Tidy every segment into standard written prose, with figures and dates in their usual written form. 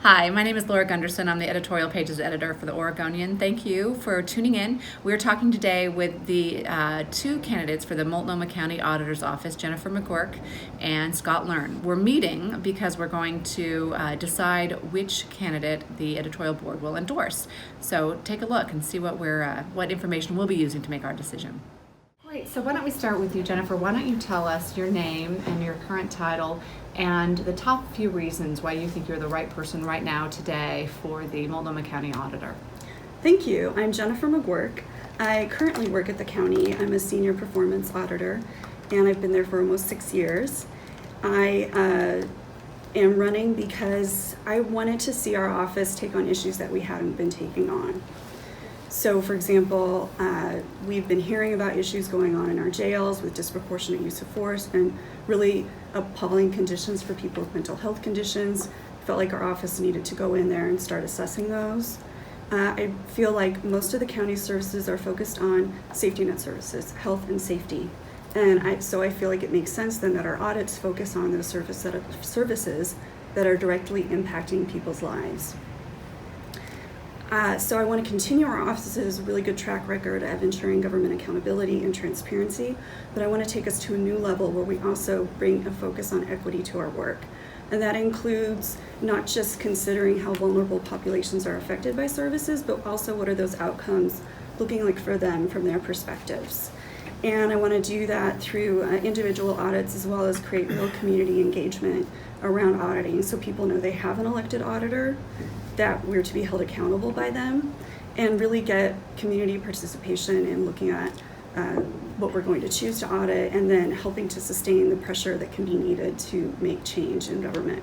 Hi, my name is Laura Gunderson. I'm the editorial pages editor for the Oregonian. Thank you for tuning in. We're talking today with the two candidates for the Multnomah County Auditor's Office, Jennifer McGuirk and Scott Learn. We're meeting because we're going to decide which candidate the editorial board will endorse. So take a look and see what information we'll be using to make our decision. Great, so why don't we start with you, Jennifer? Why don't you tell us your name and your current title and the top few reasons why you think you're the right person right now today for the Multnomah County Auditor. Thank you. I'm Jennifer McGuirk. I currently work at the county. I'm a senior performance auditor, and I've been there for almost 6 years. I am running because I wanted to see our office take on issues that we hadn't been taking on. So, for example, we've been hearing about issues going on in our jails with disproportionate use of force and really appalling conditions for people with mental health conditions. Felt like our office needed to go in there and start assessing those. I feel like most of the county's services are focused on safety net services, health and safety. And so I feel like it makes sense then that our audits focus on those services that are directly impacting people's lives. So I want to continue our office's really good track record of ensuring government accountability and transparency, but I want to take us to a new level where we also bring a focus on equity to our work. And that includes not just considering how vulnerable populations are affected by services, but also what are those outcomes looking like for them from their perspectives. And I want to do that through individual audits as well as create real community engagement around auditing so people know they have an elected auditor, that we're to be held accountable by them, and really get community participation in looking at what we're going to choose to audit and then helping to sustain the pressure that can be needed to make change in government.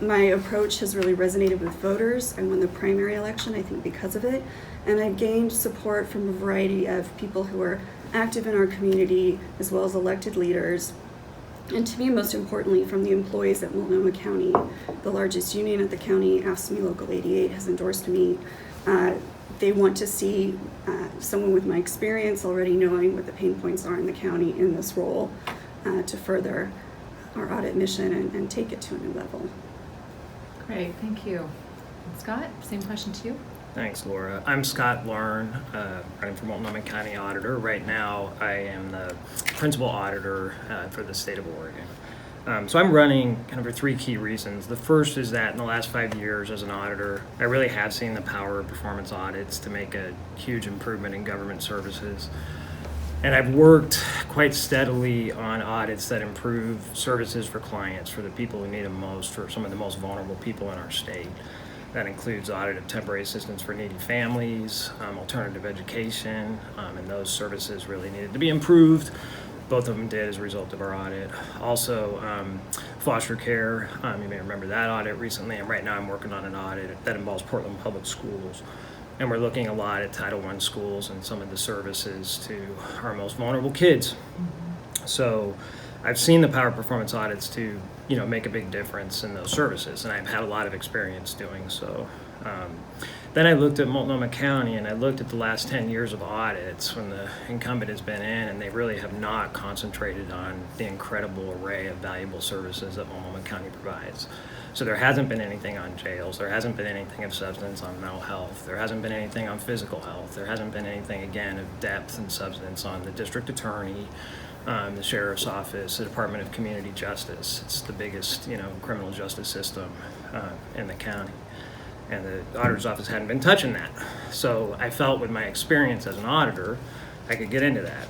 My approach has really resonated with voters. I won the primary election, I think, because of it, and I've gained support from a variety of people who are active in our community as well as elected leaders. And to me, most importantly, from the employees at Multnomah County, the largest union at the county, AFSCME Local 88, has endorsed me. They want to see someone with my experience already knowing what the pain points are in the county in this role to further our audit mission and take it to a new level. Great, thank you. Scott, same question to you. Thanks, Laura. I'm Scott Learn, running for Multnomah County Auditor. Right now, I am the principal auditor for the state of Oregon. So I'm running kind of for three key reasons. The first is that in the last 5 years as an auditor, I really have seen the power of performance audits to make a huge improvement in government services. And I've worked quite steadily on audits that improve services for clients, for the people who need them most, for some of the most vulnerable people in our state. That includes audit of temporary assistance for needy families, alternative education, and those services really needed to be improved. Both of them did as a result of our audit. Also, foster care, you may remember that audit recently, and right now I'm working on an audit that involves Portland Public Schools. And we're looking a lot at Title I schools and some of the services to our most vulnerable kids. So I've seen the power of performance audits to make a big difference in those services, and I've had a lot of experience doing so. Then I looked at Multnomah County, and I looked at the last 10 years of audits when the incumbent has been in, and they really have not concentrated on the incredible array of valuable services that Multnomah County provides. So there hasn't been anything on jails, there hasn't been anything of substance on mental health, there hasn't been anything on physical health, there hasn't been anything, again, of depth and substance on the district attorney, the sheriff's office, the Department of Community Justice. It's the biggest, criminal justice system in the county. And the auditor's office hadn't been touching that. So I felt with my experience as an auditor, I could get into that.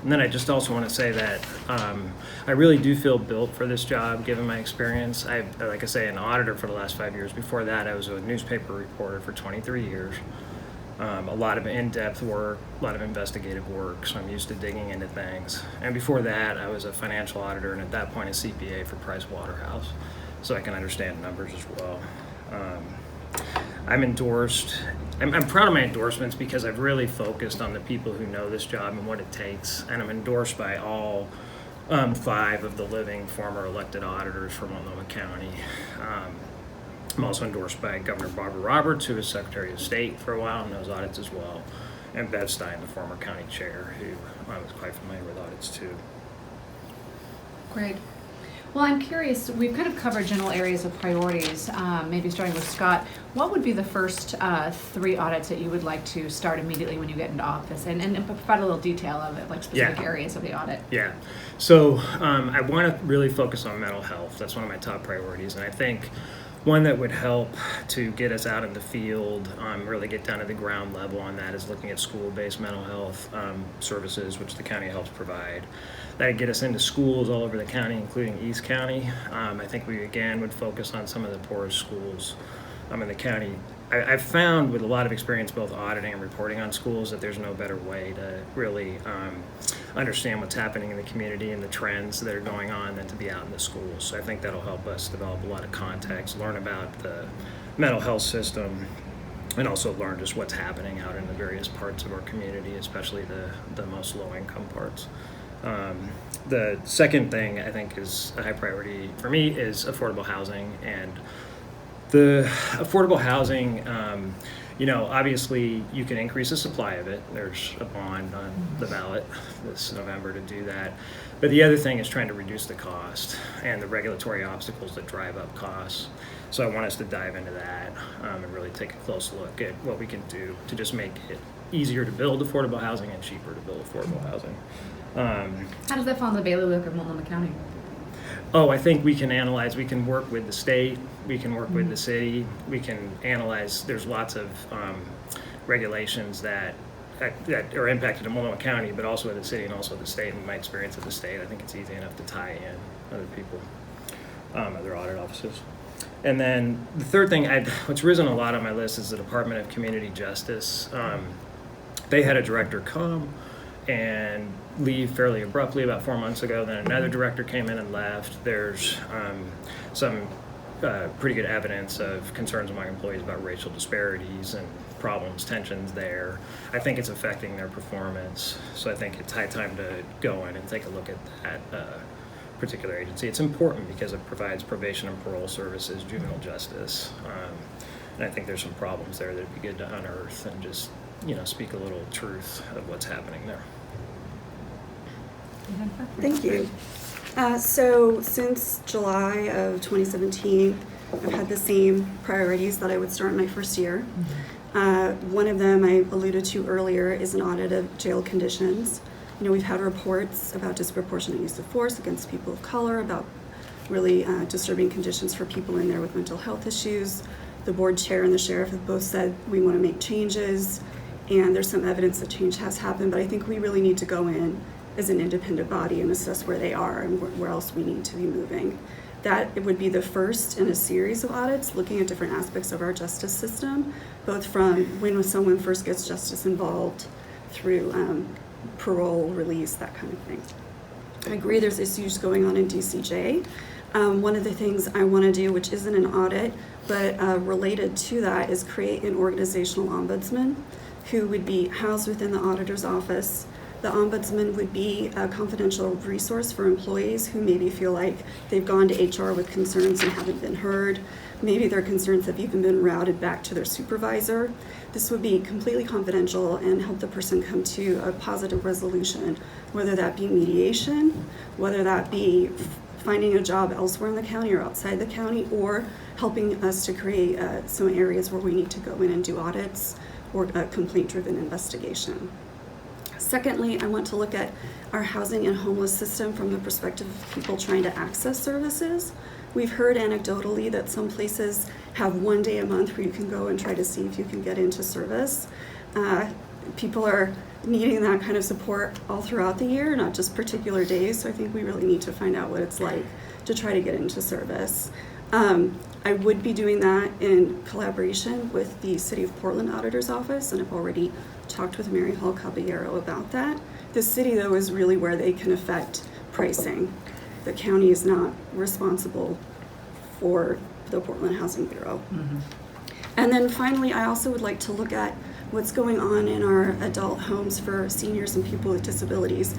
And then I just also want to say that I really do feel built for this job, given my experience. Like I say, an auditor for the last 5 years. Before that, I was a newspaper reporter for 23 years. A lot of in-depth work, a lot of investigative work, so I'm used to digging into things. And before that, I was a financial auditor, and at that point a CPA for Price Waterhouse, so I can understand numbers as well. I'm endorsed. I'm proud of my endorsements because I've really focused on the people who know this job and what it takes, and I'm endorsed by all 5 of the living former elected auditors from Multnomah County. I'm also endorsed by Governor Barbara Roberts, who was Secretary of State for a while and knows audits as well, and Bev Stein, the former county chair, who I was quite familiar with audits too. Great. Well, I'm curious, we've kind of covered general areas of priorities, maybe starting with Scott. What would be the first 3 audits that you would like to start immediately when you get into office? And provide a little detail of it, like specific areas of the audit. Yeah. So I want to really focus on mental health. That's one of my top priorities. And I think one that would help to get us out in the field, really get down to the ground level on that, is looking at school-based mental health services, which the county helps provide. That would get us into schools all over the county, including East County. I think we, again, would focus on some of the poorest schools in the county. I've found with a lot of experience both auditing and reporting on schools that there's no better way to really understand what's happening in the community and the trends that are going on than to be out in the schools. So I think that'll help us develop a lot of context, learn about the mental health system, and also learn just what's happening out in the various parts of our community, especially the most low-income parts. The second thing I think is a high priority for me is affordable housing. And the affordable housing, obviously you can increase the supply of it. There's a bond on the ballot this November to do that. But the other thing is trying to reduce the cost and the regulatory obstacles that drive up costs. So I want us to dive into that and really take a close look at what we can do to just make it easier to build affordable housing and cheaper to build affordable housing. How does that fall in the bailiwick of Multnomah County? I think we can analyze, we can work with the state, we can work with the city, we can analyze, there's lots of regulations that are impacted in Multnomah County, but also in the city and also the state. In my experience at the state, I think it's easy enough to tie in other people, other audit offices. And then the third thing, what's risen a lot on my list is the Department of Community Justice. They had a director come and leave fairly abruptly about 4 months ago. Then another director came in and left. There's some pretty good evidence of concerns among employees about racial disparities and problems, tensions there. I think it's affecting their performance. So I think it's high time to go in and take a look at that particular agency. It's important because it provides probation and parole services, juvenile justice. And I think there's some problems there that'd be good to unearth and just, speak a little truth of what's happening there. Thank you. So since July of 2017, I've had the same priorities that I would start in my first year. One of them I alluded to earlier is an audit of jail conditions. We've had reports about disproportionate use of force against people of color, about really disturbing conditions for people in there with mental health issues. The board chair and the sheriff have both said we want to make changes, and there's some evidence that change has happened, but I think we really need to go in as an independent body and assess where they are and where else we need to be moving. That it would be the first in a series of audits looking at different aspects of our justice system, both from when someone first gets justice involved through parole, release, that kind of thing. I agree there's issues going on in DCJ. One of the things I want to do, which isn't an audit, but related to that, is create an organizational ombudsman who would be housed within the auditor's office. The ombudsman would be a confidential resource for employees who maybe feel like they've gone to HR with concerns and haven't been heard. Maybe their concerns have even been routed back to their supervisor. This would be completely confidential and help the person come to a positive resolution, whether that be mediation, whether that be finding a job elsewhere in the county or outside the county, or helping us to create some areas where we need to go in and do audits or a complaint-driven investigation. Secondly, I want to look at our housing and homeless system from the perspective of people trying to access services. We've heard anecdotally that some places have one day a month where you can go and try to see if you can get into service. People are needing that kind of support all throughout the year, not just particular days, so I think we really need to find out what it's like to try to get into service. I would be doing that in collaboration with the City of Portland Auditor's Office, and I've already talked with Mary Hall Caballero about that. The city, though, is really where they can affect pricing. The county is not responsible for the Portland Housing Bureau. Mm-hmm. And then finally, I also would like to look at what's going on in our adult homes for seniors and people with disabilities.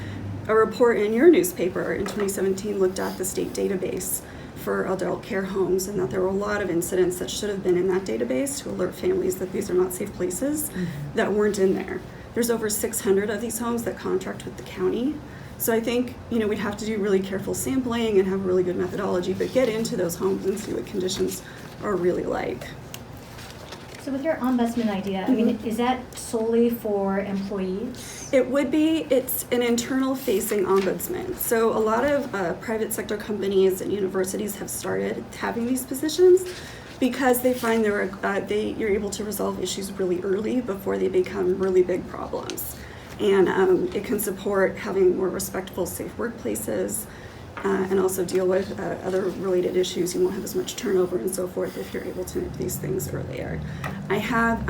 A report in your newspaper in 2017 looked at the state database for adult care homes, and that there were a lot of incidents that should have been in that database to alert families that these are not safe places that weren't in there. There's over 600 of these homes that contract with the county So I think, we'd have to do really careful sampling and have really good methodology, but get into those homes and see what conditions are really like. So with your ombudsman idea, I mean, is that solely for employees? It would be. It's an internal facing ombudsman. So a lot of private sector companies and universities have started having these positions because they find you're able to resolve issues really early before they become really big problems. And it can support having more respectful, safe workplaces, and also deal with other related issues. You won't have as much turnover and so forth if you're able to nip these things earlier. I have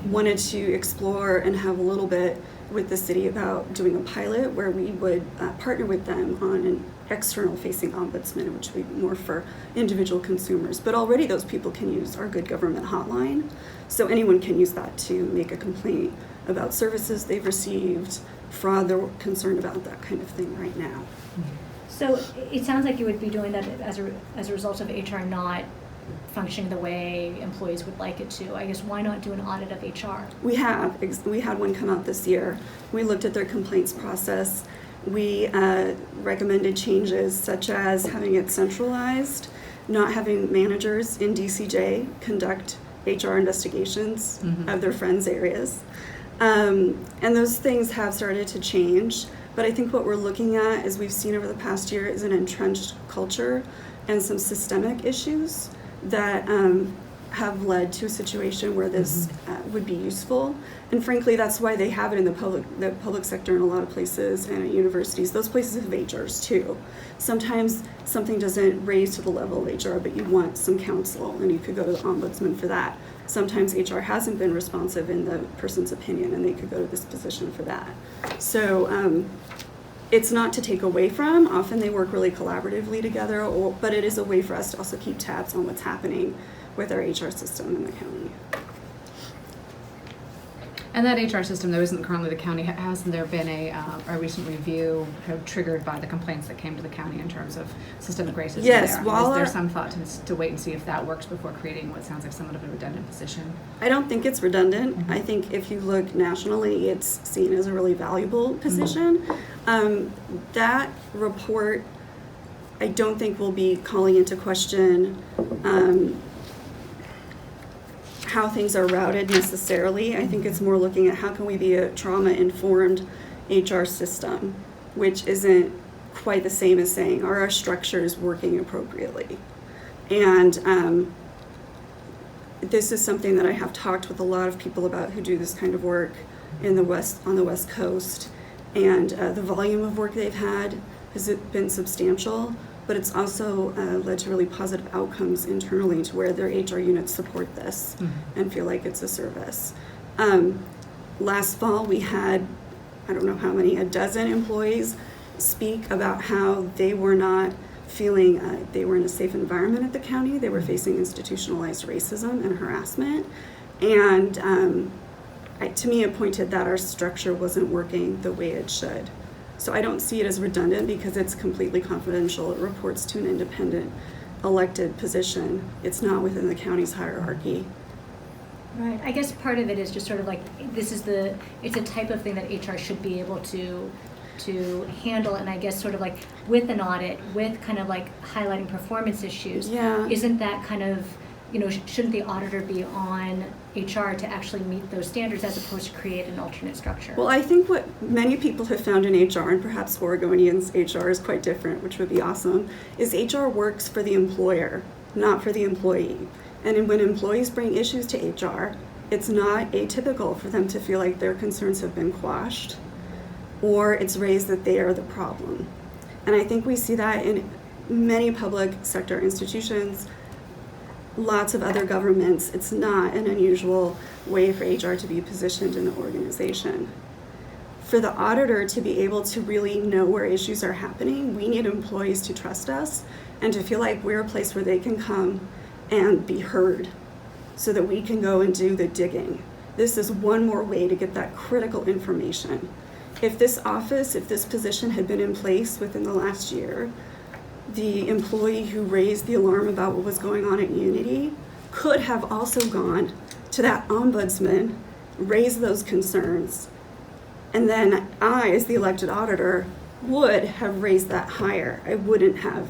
wanted to explore and have a little bit with the city about doing a pilot where we would partner with them on an external facing ombudsman, which would be more for individual consumers. But already those people can use our Good Government hotline. So anyone can use that to make a complaint about services they've received, fraud they're concerned about, that kind of thing right now. So it sounds like you would be doing that as a result of HR not functioning the way employees would like it to. I guess why not do an audit of HR? We had one come out this year. We looked at their complaints process. We recommended changes such as having it centralized, not having managers in DCJ conduct HR investigations of their friends' areas. And those things have started to change. But I think what we're looking at, as we've seen over the past year, is an entrenched culture and some systemic issues that have led to a situation where this would be useful. And frankly, that's why they have it in the public sector in a lot of places and at universities. Those places have HRs too. Sometimes something doesn't raise to the level of HR, but you want some counsel, and you could go to the ombudsman for that. Sometimes HR hasn't been responsive in the person's opinion, and they could go to this position for that. So it's not to take away from. Often they work really collaboratively together, but it is a way for us to also keep tabs on what's happening with our HR system in the county. And that HR system, though, isn't currently the county. Hasn't there been a recent review triggered by the complaints that came to the county in terms of systemic racism? Yes. Is there some thought to wait and see if that works before creating what sounds like somewhat of a redundant position? I don't think it's redundant. I think if you look nationally, it's seen as a really valuable position. That report, I don't think will be calling into question how things are routed necessarily. I think it's more looking at how can we be a trauma-informed HR system, which isn't quite the same as saying, are our structures working appropriately? And this is something that I have talked with a lot of people about who do this kind of work on the West Coast. And the volume of work they've had has been substantial, but it's also led to really positive outcomes internally to where their HR units support this and feel like it's a service. Last fall, we had, I don't know how many, a dozen employees speak about how they were not feeling they were in a safe environment at the county. They were facing institutionalized racism and harassment. And to me, it pointed that our structure wasn't working the way it should. So I don't see it as redundant because it's completely confidential. It reports to an independent elected position. It's not within the county's hierarchy. Right. I guess part of it is just sort of like it's a type of thing that HR should be able to handle, and I guess sort of like with an audit, with kind of like highlighting performance issues. Yeah. Isn't that kind of, shouldn't the auditor be on HR to actually meet those standards as opposed to create an alternate structure? Well, I think what many people have found in HR, and perhaps Oregonians' HR is quite different, which would be awesome, is HR works for the employer, not for the employee. And when employees bring issues to HR, it's not atypical for them to feel like their concerns have been quashed or it's raised that they are the problem. And I think we see that in many public sector institutions, lots of other governments. It's not an unusual way for HR to be positioned in the organization. For the auditor to be able to really know where issues are happening, we need employees to trust us and to feel like we're a place where they can come and be heard so that we can go and do the digging. This is one more way to get that critical information. If this position had been in place within the last year, the employee who raised the alarm about what was going on at Unity could have also gone to that ombudsman, raised those concerns, And then I, as the elected auditor, would have raised that higher. I wouldn't have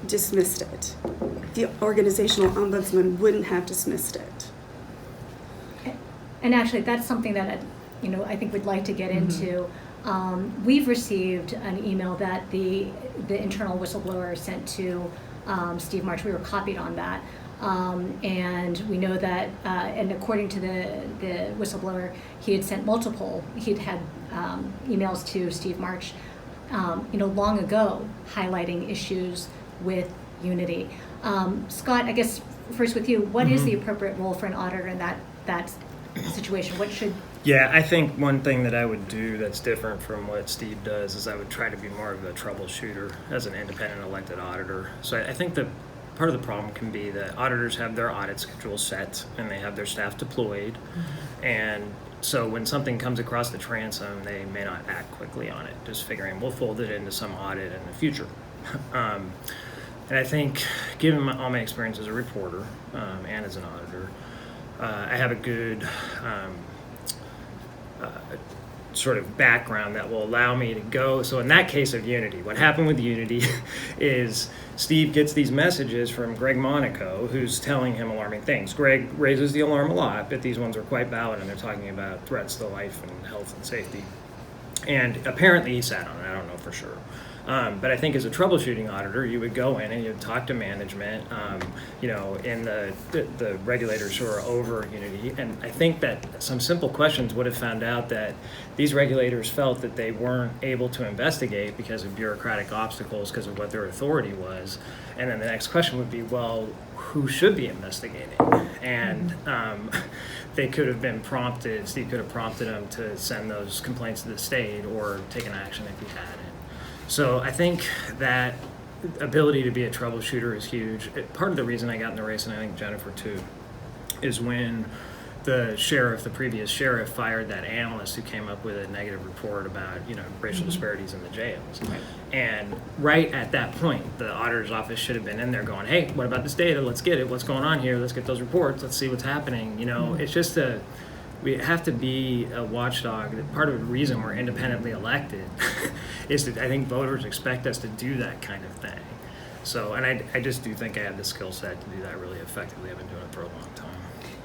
dismissed it. The organizational ombudsman wouldn't have dismissed it. And actually, that's something that, I think we'd like to get into. We've received an email that the internal whistleblower sent to Steve March. We were copied on that. And we know that, and according to the whistleblower, he'd had emails to Steve March, long ago, highlighting issues with Unity. Scott, I guess first with you, what is the appropriate role for an auditor in that situation? What should... Yeah, I think one thing that I would do that's different from what Steve does is I would try to be more of a troubleshooter as an independent elected auditor. So I think that part of the problem can be that auditors have their audit schedule set and they have their staff deployed. And so when something comes across the transom, they may not act quickly on it, just figuring we'll fold it into some audit in the future. And I think, given all my experience as a reporter and as an auditor, I have a good sort of background that will allow me to go. So in that case of Unity, what happened with Unity is Steve gets these messages from Greg Monaco, who's telling him alarming things. Greg raises the alarm a lot, but these ones are quite valid, and they're talking about threats to life and health and safety. And apparently he sat on it. I don't know for sure. But I think as a troubleshooting auditor, you would go in and you'd talk to management, in the regulators who are over Unity. And I think that some simple questions would have found out that these regulators felt that they weren't able to investigate because of bureaucratic obstacles, because of what their authority was. And then the next question would be, well, who should be investigating? And they could have been prompted, Steve could have prompted them to send those complaints to the state or take an action if he had it. So I think that ability to be a troubleshooter is huge. Part of the reason I got in the race, and I think Jennifer too, is when the previous sheriff fired that analyst who came up with a negative report about, racial disparities in the jails. Right. And right at that point, the auditor's office should have been in there going, hey, what about this data? Let's get it. What's going on here? Let's get those reports. Let's see what's happening. It's just we have to be a watchdog. Part of the reason we're independently elected is that I think voters expect us to do that kind of thing. So, and I just do think I have the skill set to do that really effectively. I've been doing it for a long time.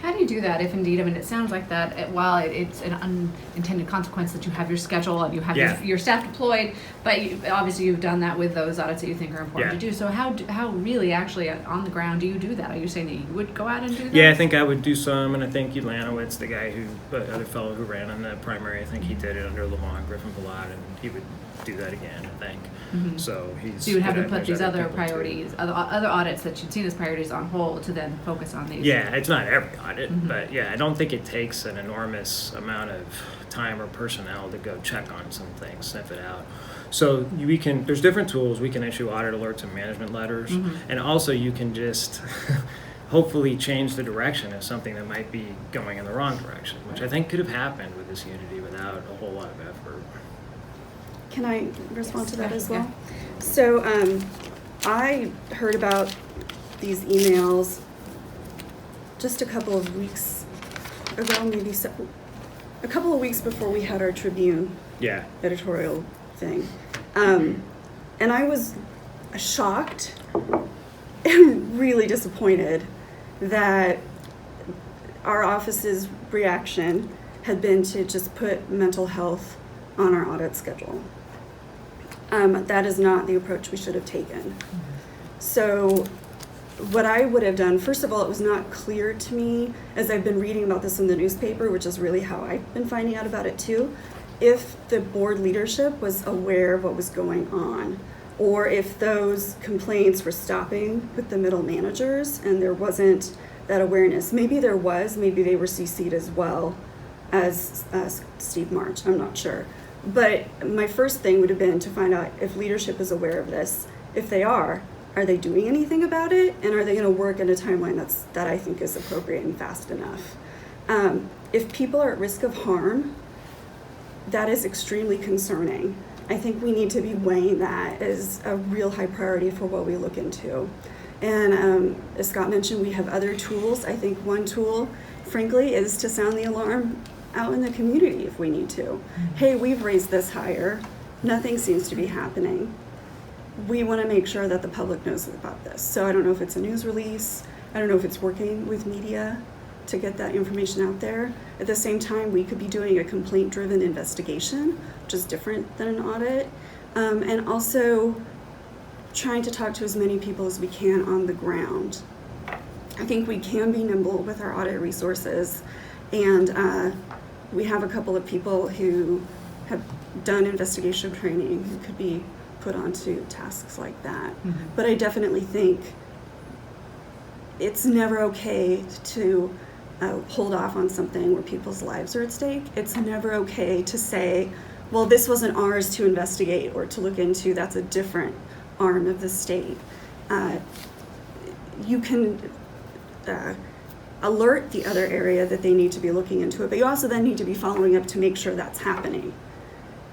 How do you do that if indeed, it sounds like that, while it's an unintended consequence that you have your schedule and you have your staff deployed, but obviously you've done that with those audits that you think are important to do. So how really actually on the ground do you do that? Are you saying that you would go out and do that? Yeah, I think I would do some, and I think Ulanowitz, the other fellow who ran on the primary, I think he did it under Lamont Griffin-Ballard, and he would do that again, I think. So you would have to put these other priorities, other audits that you'd seen as priorities on hold to then focus on these. Yeah, it's not every audit, but I don't think it takes an enormous amount of time or personnel to go check on some things, sniff it out. So there's different tools. We can issue audit alerts and management letters, and also you can just hopefully change the direction of something that might be going in the wrong direction, which I think could have happened with this Unity without a whole lot of effort. Can I respond to that as well? So I heard about these emails just a couple of weeks ago, maybe a couple of weeks before we had our Tribune editorial thing. And I was shocked and really disappointed that our office's reaction had been to just put mental health on our audit schedule. That is not the approach we should have taken. So what I would have done, first of all, it was not clear to me, as I've been reading about this in the newspaper, which is really how I've been finding out about it too, if the board leadership was aware of what was going on, or if those complaints were stopping with the middle managers and there wasn't that awareness. Maybe there was, maybe they were CC'd as well as Steve March, I'm not sure. But my first thing would have been to find out if leadership is aware of this. If they are they doing anything about it? And are they going to work in a timeline that I think is appropriate and fast enough? If people are at risk of harm, that is extremely concerning. I think we need to be weighing that as a real high priority for what we look into. And as Scott mentioned, we have other tools. I think one tool, frankly, is to sound the alarm out in the community if we need to. Hey, we've raised this higher. Nothing seems to be happening. We want to make sure that the public knows about this. So I don't know if it's a news release. I don't know if it's working with media to get that information out there. At the same time, we could be doing a complaint-driven investigation, which is different than an audit. And also trying to talk to as many people as we can on the ground. I think we can be nimble with our audit resources, and we have a couple of people who have done investigation training who could be put onto tasks like that. Mm-hmm. But I definitely think it's never okay to hold off on something where people's lives are at stake. It's never okay to say, well, this wasn't ours to investigate or to look into. That's a different arm of the state. You can alert the other area that they need to be looking into it, but you also then need to be following up to make sure that's happening.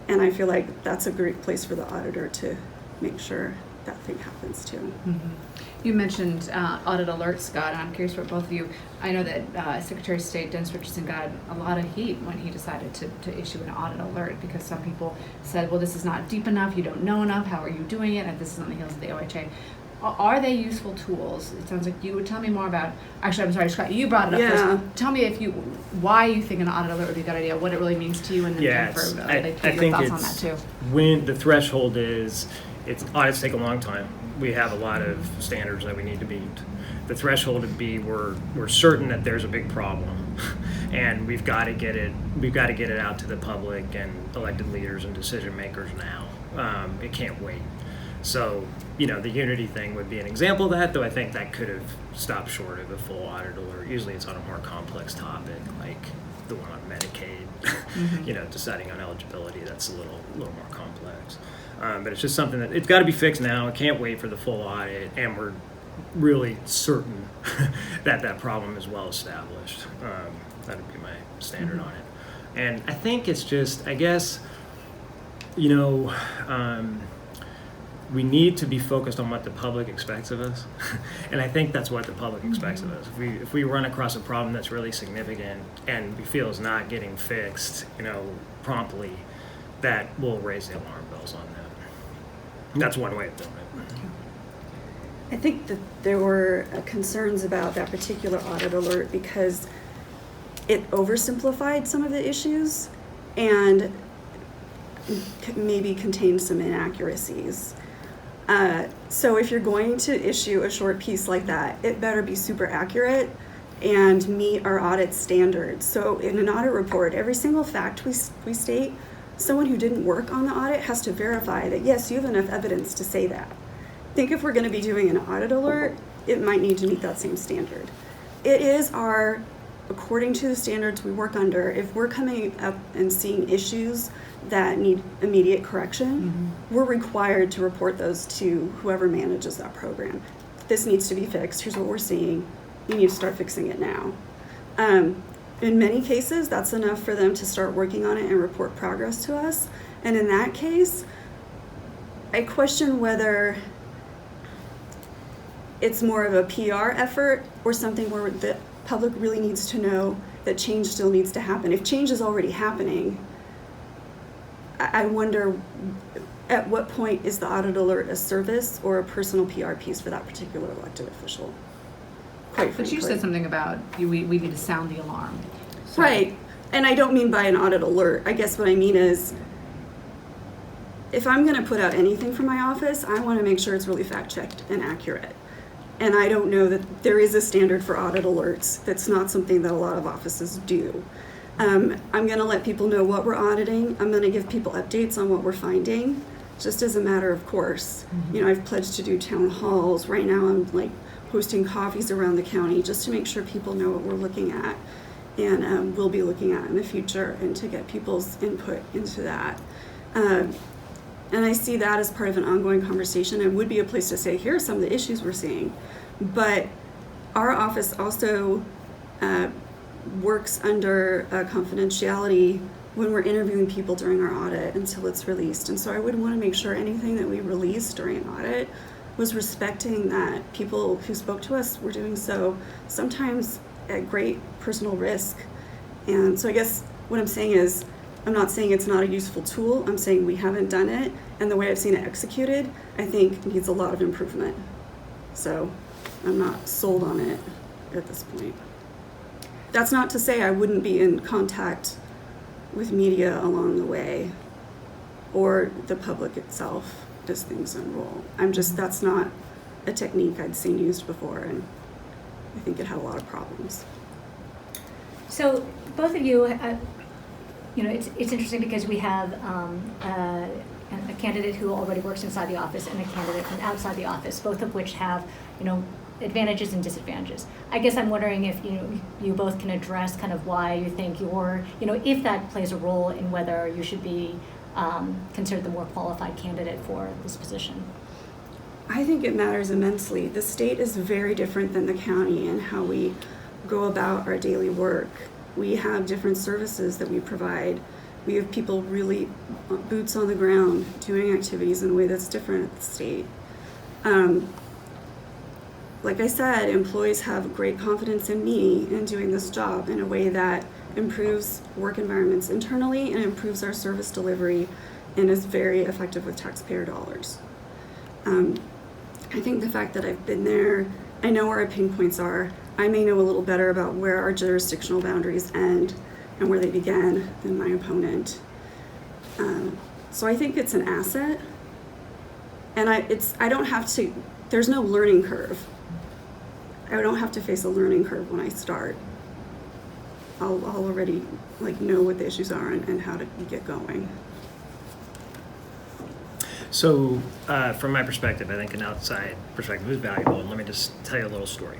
And I feel like that's a great place for the auditor to make sure that thing happens too. Mm-hmm. You mentioned audit alerts, Scott, and I'm curious for both of you. I know that Secretary of State Dennis Richardson got a lot of heat when he decided to issue an audit alert because some people said, well, this is not deep enough, you don't know enough, how are you doing it? And this is on the heels of the OHA. Are they useful tools? It sounds like you would tell me more about, actually, I'm sorry, Scott, you brought it up first. Tell me why you think an audit alert would be a good idea, what it really means to you, and then Yes, Jennifer, I your think thoughts it's on that too. when the threshold is, audits take a long time. We have a lot of standards that we need to meet. The threshold would be we're certain that there's a big problem, and we've got to get it out to the public and elected leaders and decision makers now. It can't wait. So, the Unity thing would be an example of that, though I think that could have stopped short of a full audit alert. Usually it's on a more complex topic, like the one on Medicaid, Mm-hmm. deciding on eligibility. That's a little more complex. But it's just something that it's got to be fixed now. It can't wait for the full audit, and we're really certain that problem is well established. That would be my standard on it. And I think it's just, I guess, we need to be focused on what the public expects of us. And I think that's what the public expects of us. If we run across a problem that's really significant and we feel is not getting fixed, promptly, that will raise the alarm bells on that. And that's one way of doing it. I think that there were concerns about that particular audit alert because it oversimplified some of the issues and maybe contained some inaccuracies. So if you're going to issue a short piece like that, it better be super accurate and meet our audit standards. So in an audit report, every single fact we state, someone who didn't work on the audit has to verify that, yes, you have enough evidence to say that. I think if we're going to be doing an audit alert, it might need to meet that same standard. It is according to the standards we work under, if we're coming up and seeing issues that need immediate correction, we're required to report those to whoever manages that program. This needs to be fixed. Here's what we're seeing. You need to start fixing it now. In many cases, that's enough for them to start working on it and report progress to us. And in that case, I question whether it's more of a PR effort or something where the public really needs to know that change still needs to happen. If change is already happening, I wonder at what point is the audit alert a service or a personal PR piece for that particular elected official? Quite frankly. But you said something about we need to sound the alarm. So. Right. And I don't mean by an audit alert. I guess what I mean is if I'm going to put out anything from my office, I want to make sure it's really fact-checked and accurate. And I don't know that there is a standard for audit alerts. That's not something that a lot of offices do. I'm going to let people know what we're auditing. I'm going to give people updates on what we're finding, just as a matter of course. I've pledged to do town halls. Right now I'm hosting coffees around the county just to make sure people know what we're looking at and will be looking at in the future, and to get people's input into that. And I see that as part of an ongoing conversation. It would be a place to say, here are some of the issues we're seeing. But our office also works under confidentiality when we're interviewing people during our audit until it's released. And so I would want to make sure anything that we release during an audit was respecting that people who spoke to us were doing so sometimes at great personal risk. And so I guess What I'm saying is, I'm not saying it's not a useful tool. I'm saying we haven't done it, and the way I've seen it executed, I think needs a lot of improvement. So I'm not sold on it at this point. That's not to say I wouldn't be in contact with media along the way, or the public itself as things unroll. That's not a technique I'd seen used before, and I think it had a lot of problems. So both of you, it's interesting because we have a candidate who already works inside the office and a candidate from outside the office, both of which have, advantages and disadvantages. I guess I'm wondering if you both can address kind of why you think if that plays a role in whether you should be considered the more qualified candidate for this position. I think it matters immensely. The state is very different than the county in how we go about our daily work. We have different services that we provide. We have people really boots on the ground doing activities in a way that's different at the state. Like I said, employees have great confidence in me in doing this job in a way that improves work environments internally and improves our service delivery and is very effective with taxpayer dollars. I think the fact that I've been there, I know where our pain points are. I may know a little better about where our jurisdictional boundaries end and where they begin than my opponent. So I think it's an asset, and I don't have to. There's no learning curve. I don't have to face a learning curve when I start. I'll already know what the issues are and how to get going. So from my perspective, I think an outside perspective is valuable. And let me just tell you a little story.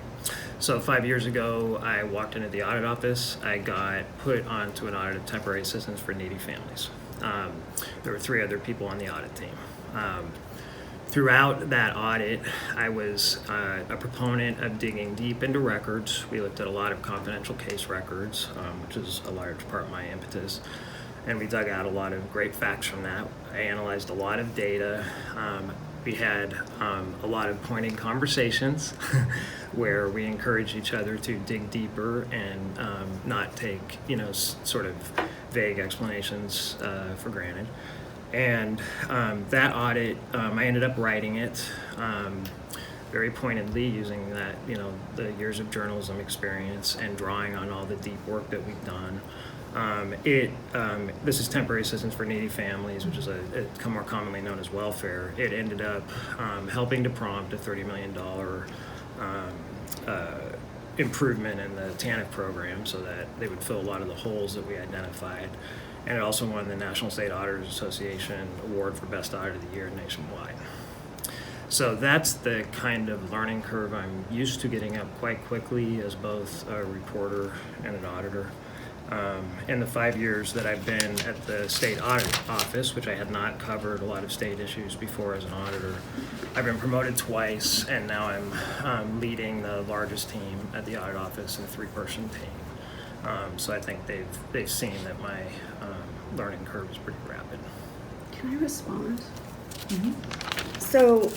So 5 years ago, I walked into the audit office. I got put onto an audit of temporary assistance for needy families. There were 3 other people on the audit team. Throughout that audit, I was a proponent of digging deep into records. We looked at a lot of confidential case records, which is a large part of my impetus. And we dug out a lot of great facts from that. I analyzed a lot of data. We had a lot of pointed conversations where we encouraged each other to dig deeper and not take, sort of vague explanations for granted. And that audit, I ended up writing it very pointedly using that, the years of journalism experience and drawing on all the deep work that we've done. This is temporary assistance for needy families, which is more commonly known as welfare. It ended up helping to prompt a $30 million improvement in the TANF program so that they would fill a lot of the holes that we identified. And it also won the National State Auditors Association Award for Best Audit of the Year nationwide. So that's the kind of learning curve I'm used to getting up quite quickly as both a reporter and an auditor. In the 5 years that I've been at the state audit office, which I had not covered a lot of state issues before as an auditor, I've been promoted twice, and now I'm leading the largest team at the audit office, a 3-person team. So I think they've seen that my learning curve is pretty rapid. Can I respond? Mm-hmm. So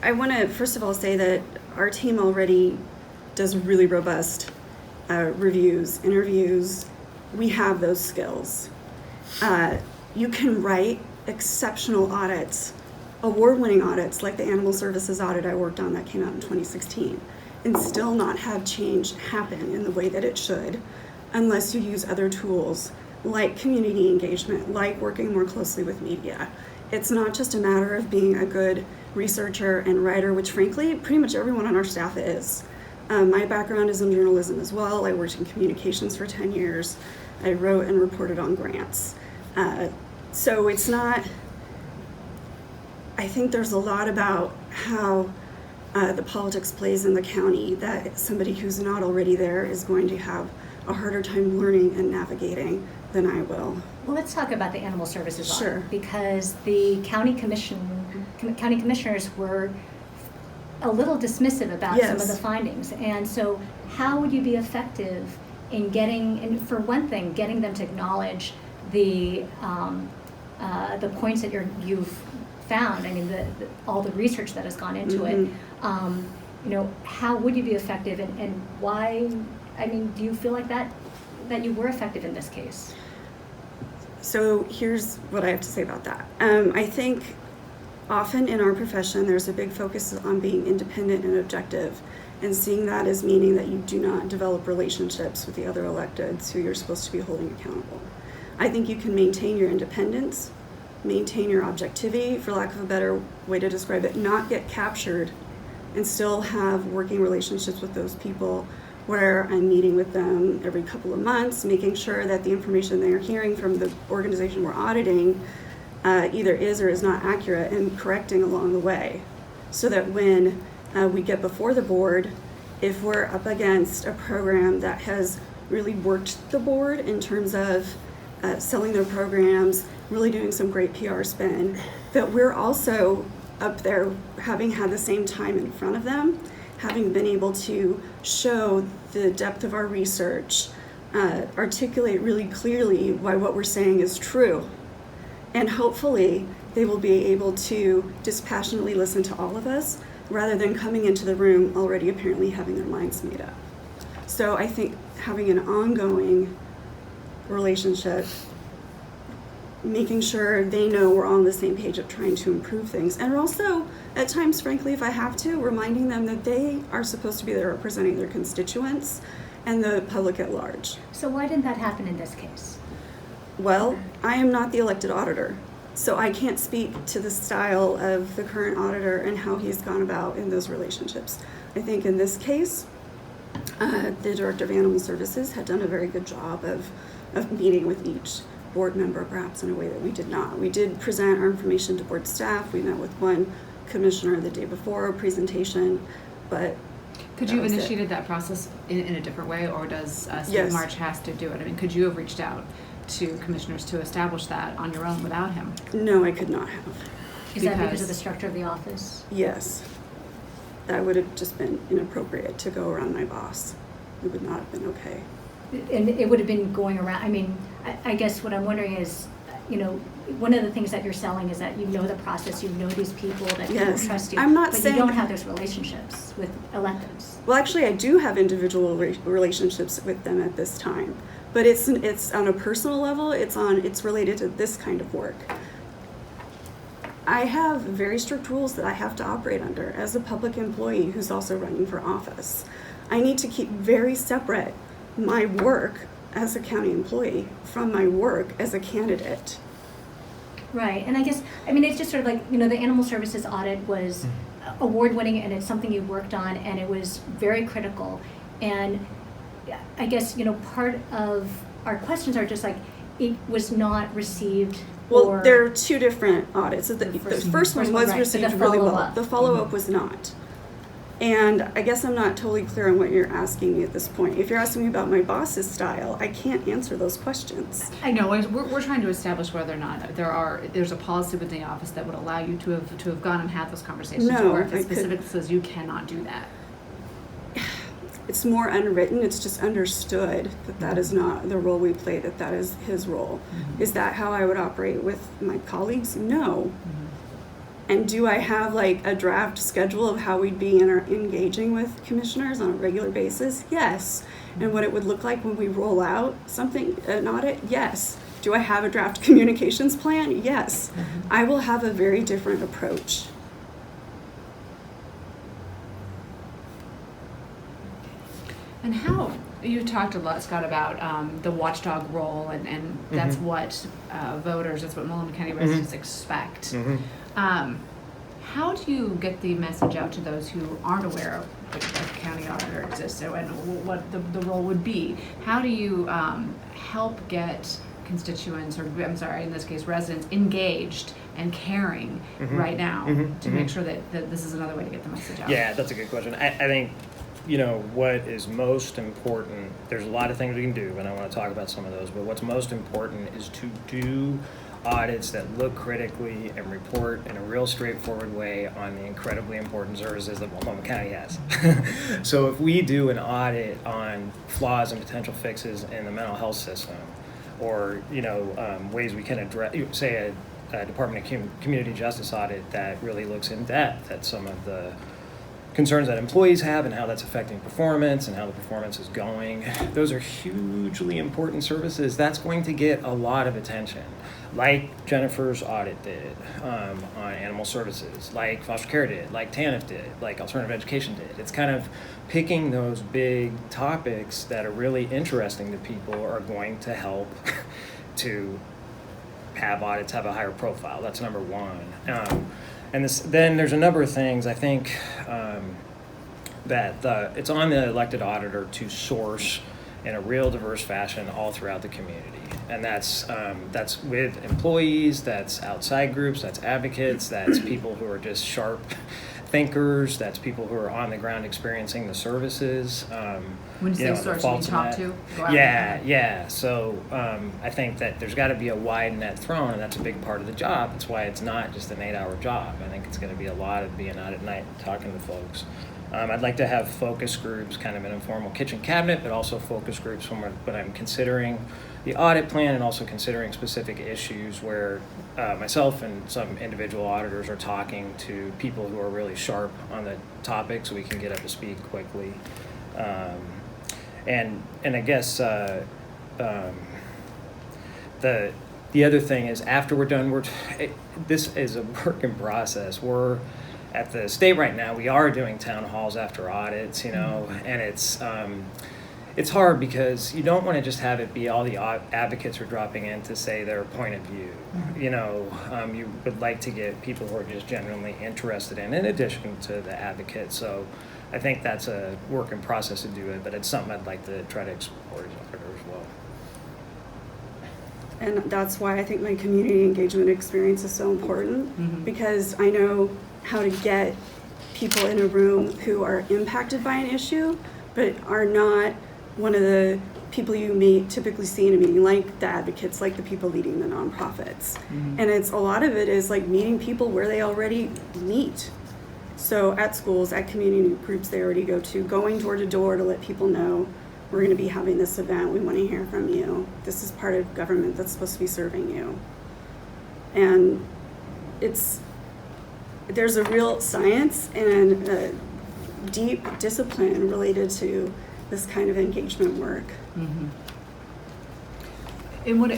I want to first of all say that our team already does really robust reviews, interviews. We have those skills. You can write exceptional audits, award-winning audits like the animal services audit I worked on that came out in 2016, and still not have change happen in the way that it should unless you use other tools like community engagement, like working more closely with media. It's not just a matter of being a good researcher and writer, which frankly, pretty much everyone on our staff is. My background is in journalism as well. I worked in communications for 10 years. I wrote and reported on grants. So it's not, I think there's a lot about how the politics plays in the county that somebody who's not already there is going to have a harder time learning and navigating than I will. Well, let's talk about the animal services audit. Sure. Because the county commissioners were a little dismissive about some of the findings. And so how would you be effective in getting, and for one thing, getting them to acknowledge the points that you've found? I mean, all the research that has gone into it. How would you be effective, and why? I mean, do you feel like that that you were effective in this case? So here's what I have to say about that. I think often in our profession, there's a big focus on being independent and objective, and seeing that as meaning that you do not develop relationships with the other electeds who you're supposed to be holding accountable. I think you can maintain your independence, maintain your objectivity, for lack of a better way to describe it, not get captured, and still have working relationships with those people where I'm meeting with them every couple of months, making sure that the information they're hearing from the organization we're auditing either is or is not accurate, and correcting along the way, so that when we get before the board, if we're up against a program that has really worked the board in terms of selling their programs, really doing some great PR spin, that we're also up there having had the same time in front of them, having been able to show the depth of our research, articulate really clearly why what we're saying is true. And hopefully they will be able to dispassionately listen to all of us, rather than coming into the room already apparently having their minds made up. So I think having an ongoing relationship, making sure they know we're all on the same page of trying to improve things, and also at times, frankly, if I have to, reminding them that they are supposed to be there representing their constituents and the public at large. So why didn't that happen in this case? Well, I am not the elected auditor, so I can't speak to the style of the current auditor and how he's gone about in those relationships. I think in this case, the Director of Animal Services had done a very good job of meeting with each board member, perhaps in a way that we did not. We did present our information to board staff. We met with one commissioner the day before a presentation, but Could you have initiated that process in a different way, or does Steve Yes. March has to do it? I mean, could you have reached out to commissioners to establish that on your own without him? No, I could not have. Is that because Because- of the structure of the office? Yes. That would have just been inappropriate to go around my boss. It would not have been okay. And it would have been going around, I mean, I guess what I'm wondering is, one of the things that you're selling is that you know the process, you know these people, that people Yes. trust you. I'm not but saying- you don't have those relationships with electeds. Well, actually, I do have individual relationships with them at this time, but it's on a personal level. It's related to this kind of work. I have very strict rules that I have to operate under as a public employee who's also running for office. I need to keep very separate my work as a county employee from my work as a candidate. Right, and I guess, it's just sort of like, the animal services audit was award-winning, and it's something you worked on, and it was very critical. And I guess, part of our questions are just like, it was not received. Well, there are two different audits. The first one was right, but received the really well. follow-up. The follow-up was not. And I guess I'm not totally clear on what you're asking me at this point. If you're asking me about my boss's style, I can't answer those questions. I know we're trying to establish whether or not there's a policy within the office that would allow you to have gone and had those conversations, No, or if I it specifically couldn't. says you cannot do that. It's more unwritten. It's just understood that is not the role we play, that is his role. Mm-hmm. Is that how I would operate with my colleagues? No. Mm-hmm. And do I have like a draft schedule of how we'd be engaging with commissioners on a regular basis? Yes. And what it would look like when we roll out an audit? Yes. Do I have a draft communications plan? Yes. Mm-hmm. I will have a very different approach. And how you talked a lot, Scott, about the watchdog role, and that's what voters, that's what Multnomah County residents expect. How do you get the message out to those who aren't aware of the county auditor exists and what the role would be? How do you help get constituents, or I'm sorry, in this case, residents, engaged and caring right now to make sure that this is another way to get the message out? Yeah, that's a good question. I think, what is most important, there's a lot of things we can do, and I want to talk about some of those, but what's most important is to do audits that look critically and report in a real straightforward way on the incredibly important services that Multnomah County has. So if we do an audit on flaws and potential fixes in the mental health system, or ways we can address, say a Department of Community Justice audit that really looks in depth at some of the concerns that employees have and how that's affecting performance and how the performance is going. Those are hugely important services. That's going to get a lot of attention, like Jennifer's audit did on animal services, like foster care did, like TANF did, like alternative education did. It's kind of picking those big topics that are really interesting to people are going to help to have audits have a higher profile. That's number one. And then there's a number of things I think that it's on the elected auditor to source in a real diverse fashion all throughout the community. And that's with employees, that's outside groups, that's advocates, that's people who are just sharp thinkers, that's people who are on the ground experiencing the services. When you say source, you mean talk to? Yeah. So I think that there's got to be a wide net thrown, and that's a big part of the job. That's why it's not just an 8-hour job. I think it's going to be a lot of being out at night and talking to folks. I'd like to have focus groups, kind of an informal kitchen cabinet, but also focus groups when I'm considering the audit plan and also considering specific issues where myself and some individual auditors are talking to people who are really sharp on the topic so we can get up to speed quickly. And I guess the other thing is after we're done, this is a work in process. We're at the state right now, we are doing town halls after audits, and it's hard because you don't want to just have it be all the advocates are dropping in to say their point of view. You would like to get people who are just genuinely interested in addition to the advocates. So I think that's a work in process to do it, but it's something I'd like to try to explore as auditor as well. And that's why I think my community engagement experience is so important, because I know how to get people in a room who are impacted by an issue, but are not one of the people you may typically see in a meeting, like the advocates, like the people leading the nonprofits. And a lot of it is like meeting people where they already meet. So at schools, at community groups they already go to, going door to door to let people know, we're going to be having this event, we want to hear from you. This is part of government that's supposed to be serving you. And there's a real science and a deep discipline related to this kind of engagement work. And what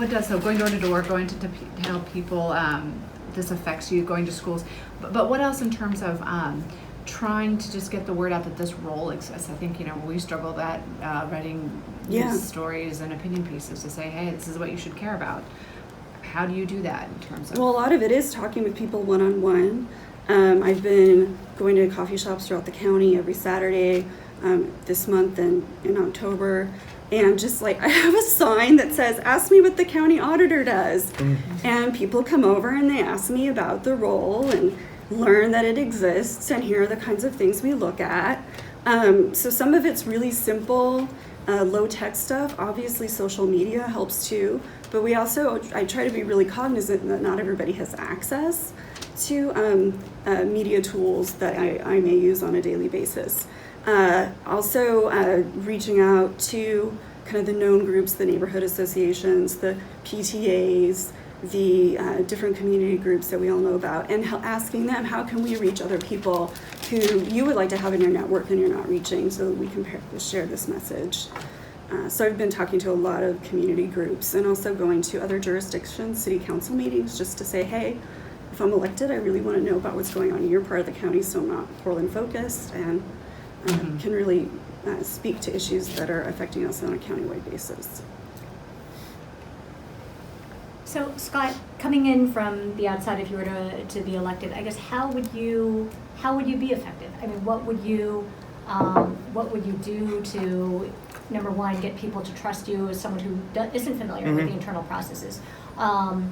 does, so going door to door, going to tell people this affects you, going to schools, but what else in terms of trying to just get the word out that this role exists? I think, we struggle that writing news stories and opinion pieces to say, hey, this is what you should care about. How do you do that in terms of? Well, a lot of it is talking with people one-on-one. I've been going to coffee shops throughout the county every Saturday this month and in October. And just like, I have a sign that says, ask me what the county auditor does. And people come over and they ask me about the role and learn that it exists, and here are the kinds of things we look at. So some of it's really simple, low-tech stuff. Obviously, social media helps too. But I try to be really cognizant that not everybody has access to media tools that I may use on a daily basis. Also, reaching out to kind of the known groups, the neighborhood associations, the PTAs, the different community groups that we all know about, and asking them, how can we reach other people who you would like to have in your network and you're not reaching, so that we can share this message. So I've been talking to a lot of community groups and also going to other jurisdictions, city council meetings, just to say, hey, if I'm elected, I really want to know about what's going on in your part of the county, so I'm not Portland focused, and can really speak to issues that are affecting us on a countywide basis. So Scott, coming in from the outside, if you were to be elected, I guess how would you be effective? I mean, what would you do to, number one, get people to trust you as someone who isn't familiar with the internal processes, and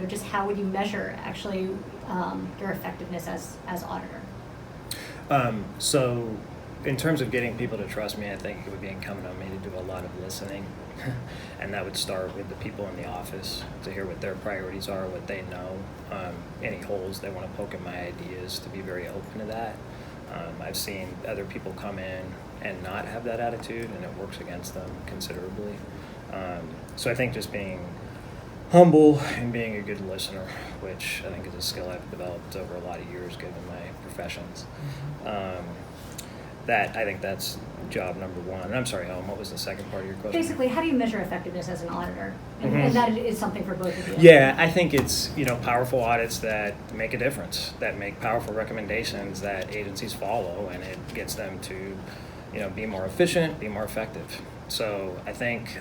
just how would you measure actually your effectiveness as auditor? So in terms of getting people to trust me, I think it would be incumbent on me to do a lot of listening. And that would start with the people in the office, to hear what their priorities are, what they know, any holes they want to poke in my ideas, to be very open to that. I've seen other people come in and not have that attitude, and it works against them considerably. So I think just being humble and being a good listener, which I think is a skill I've developed over a lot of years given my professions. That I think that's job number one. And I'm sorry, Helen, what was the second part of your question? Basically, how do you measure effectiveness as an auditor? And that is something for both of you. Yeah, I think it's, powerful audits that make a difference, that make powerful recommendations that agencies follow, and it gets them to, be more efficient, be more effective. So I think,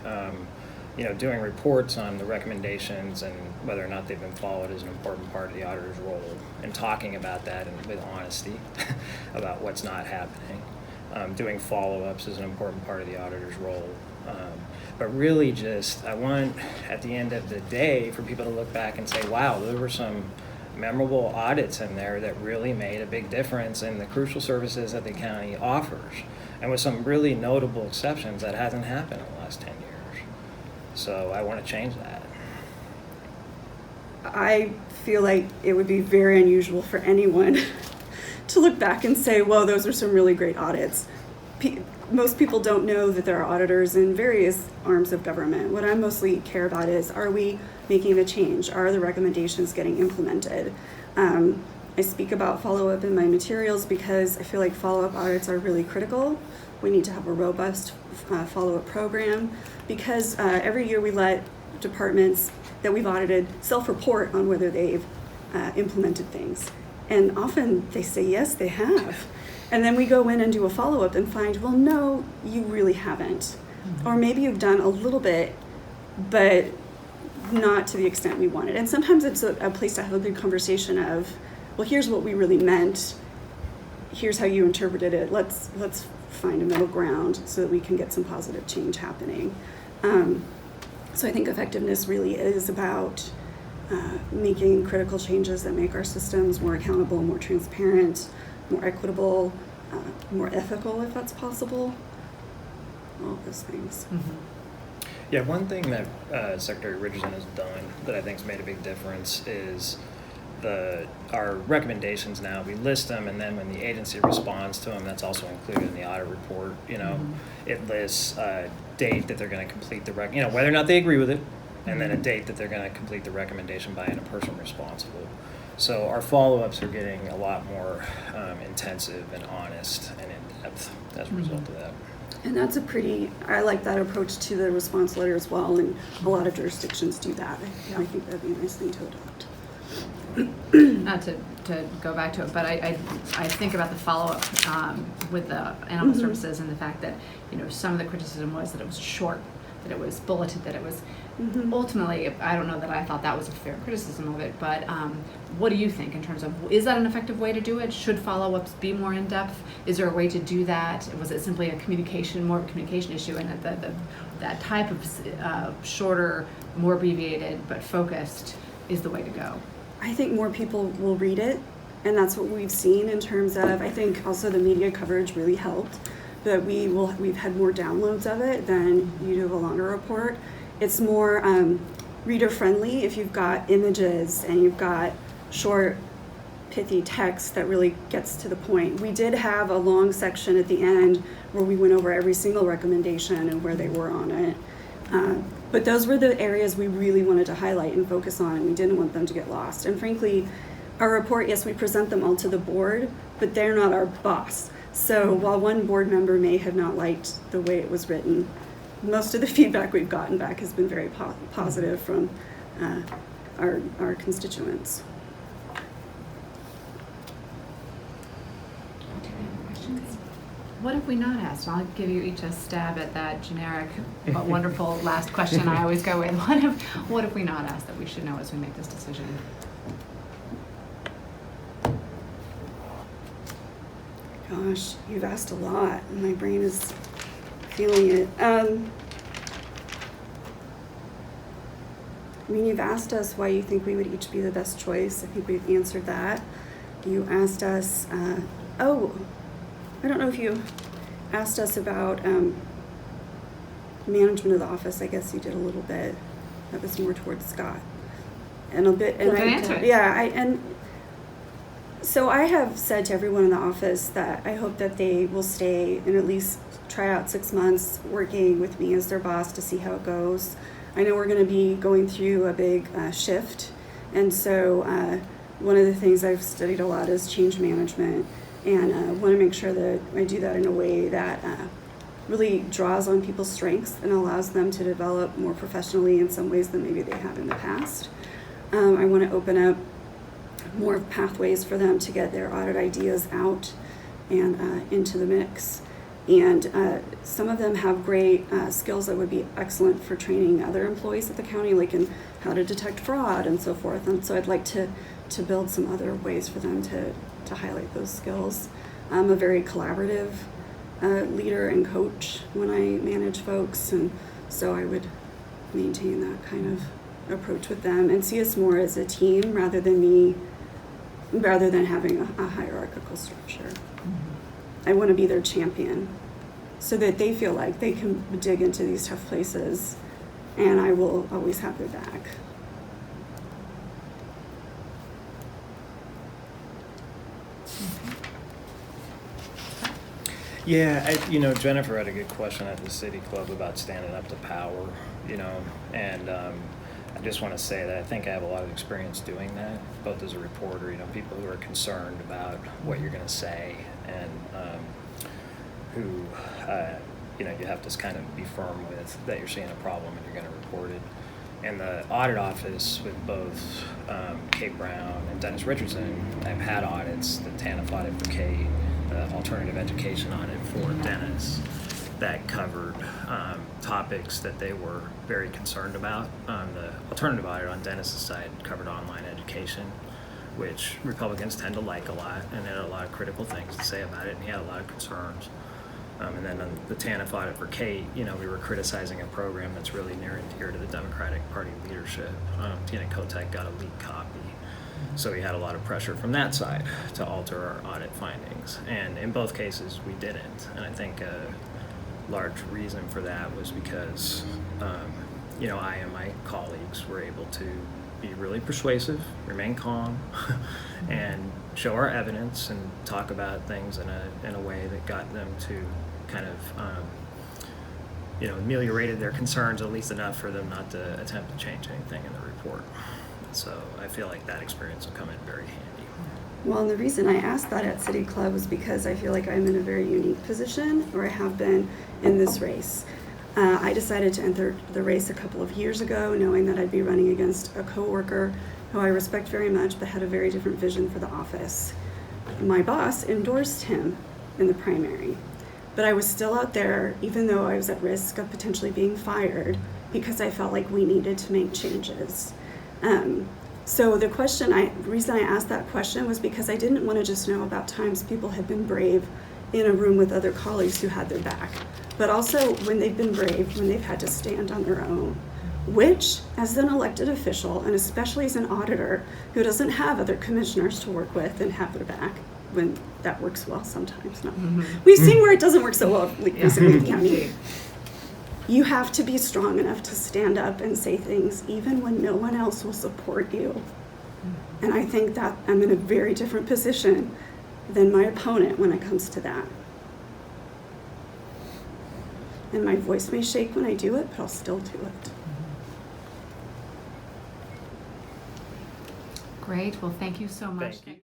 doing reports on the recommendations and whether or not they've been followed is an important part of the auditor's role, and talking about that and with honesty about what's not happening. Doing follow-ups is an important part of the auditor's role. But really I want, at the end of the day, for people to look back and say, wow, there were some memorable audits in there that really made a big difference in the crucial services that the county offers. And with some really notable exceptions, that hasn't happened in the last 10 years. So I want to change that. I feel like it would be very unusual for anyone to look back and say, whoa, those are some really great audits. Most people don't know that there are auditors in various arms of government. What I mostly care about is, are we making a change? Are the recommendations getting implemented? I speak about follow-up in my materials because I feel like follow-up audits are really critical. We need to have a robust follow-up program because every year we let departments that we've audited self-report on whether they've implemented things. And often they say, yes, they have. And then we go in and do a follow-up and find, well, no, you really haven't. Mm-hmm. Or maybe you've done a little bit, but not to the extent we wanted. And sometimes it's a place to have a good conversation of, well, here's what we really meant. Here's how you interpreted it. Let's find a middle ground so that we can get some positive change happening. So I think effectiveness really is about making critical changes that make our systems more accountable, more transparent, more equitable, more ethical if that's possible. All of those things. Mm-hmm. Yeah, one thing that Secretary Richardson has done that I think has made a big difference is our recommendations now. We list them, and then when the agency responds to them, that's also included in the audit report. It lists a date that they're going to complete the whether or not they agree with it, and then a date that they're going to complete the recommendation by and a person responsible. So our follow-ups are getting a lot more intensive and honest and in-depth as a result of that. And that's I like that approach to the response letter as well, and a lot of jurisdictions do that. I think that'd be a nice thing to adopt. Not to go back to it, but I think about the follow-up with the animal services and the fact that, some of the criticism was that it was short, that it was bulleted, that it was ultimately, I don't know that I thought that was a fair criticism of it, but what do you think in terms of, is that an effective way to do it? Should follow-ups be more in-depth? Is there a way to do that? Was it simply more of a communication issue, and that type of shorter, more abbreviated, but focused is the way to go? I think more people will read it, and that's what we've seen in terms of, I think also the media coverage really helped, but we've had more downloads of it than you do of a longer report. It's more reader friendly if you've got images and you've got short, pithy text that really gets to the point. We did have a long section at the end where we went over every single recommendation and where they were on it. But those were the areas we really wanted to highlight and focus on, and we didn't want them to get lost. And frankly, our report, yes, we present them all to the board, but they're not our boss. So while one board member may have not liked the way it was written, most of the feedback we've gotten back has been very positive from our constituents. What have we not asked? I'll give you each a stab at that generic but wonderful last question I always go with. What have we not asked that we should know as we make this decision? Gosh, you've asked a lot, and my brain is feeling it. You've asked us why you think we would each be the best choice. I think we've answered that. You asked us, I don't know if you asked us about management of the office. I guess you did a little bit. That was more towards Scott. And a bit. And so I have said to everyone in the office that I hope that they will stay and at least try out 6 months working with me as their boss to see how it goes. I know we're going to be going through a big shift, and so one of the things I've studied a lot is change management, and want to make sure that I do that in a way that really draws on people's strengths and allows them to develop more professionally in some ways than maybe they have in the past. I want to open up more pathways for them to get their audit ideas out and into the mix. And some of them have great skills that would be excellent for training other employees at the county, like in how to detect fraud and so forth. And so I'd like to build some other ways for them to highlight those skills. I'm a very collaborative leader and coach when I manage folks, and so I would maintain that kind of approach with them and see us more as a team rather than having a hierarchical structure. I want to be their champion so that they feel like they can dig into these tough places, and I will always have their back. Yeah, Jennifer had a good question at the City Club about standing up to power, and I just want to say that I think I have a lot of experience doing that, both as a reporter, people who are concerned about what you're going to say, and who, you have to kind of be firm with that you're seeing a problem and you're going to report it. And the audit office with both Kate Brown and Dennis Richardson, I've had audits, the TANF audit for Kate, the alternative education audit for Dennis, that covered topics that they were very concerned about. The alternative audit on Dennis's side covered online education, which Republicans tend to like a lot, and they had a lot of critical things to say about it, and he had a lot of concerns. And then on the TANF audit for Kate, we were criticizing a program that's really near and dear to the Democratic Party leadership. Tina Kotek got a leaked copy. So we had a lot of pressure from that side to alter our audit findings. And in both cases, we didn't. And I think a large reason for that was because, I and my colleagues were able to be really persuasive, remain calm, and show our evidence and talk about things in a way that got them to kind of, ameliorated their concerns at least enough for them not to attempt to change anything in the report. So I feel like that experience will come in very handy. Well, and the reason I asked that at City Club was because I feel like I'm in a very unique position, or I have been in this race. I decided to enter the race a couple of years ago, knowing that I'd be running against a coworker who I respect very much, but had a very different vision for the office. My boss endorsed him in the primary, but I was still out there, even though I was at risk of potentially being fired, because I felt like we needed to make changes. So the reason I asked that question was because I didn't want to just know about times people had been brave in a room with other colleagues who had their back, but also when they've been brave, when they've had to stand on their own, which, as an elected official, and especially as an auditor who doesn't have other commissioners to work with and have their back, when that works well sometimes. No. We've seen where it doesn't work so well recently in the county. You have to be strong enough to stand up and say things even when no one else will support you. And I think that I'm in a very different position than my opponent when it comes to that. And my voice may shake when I do it, but I'll still do it. Great. Well, thank you so much. Thank you.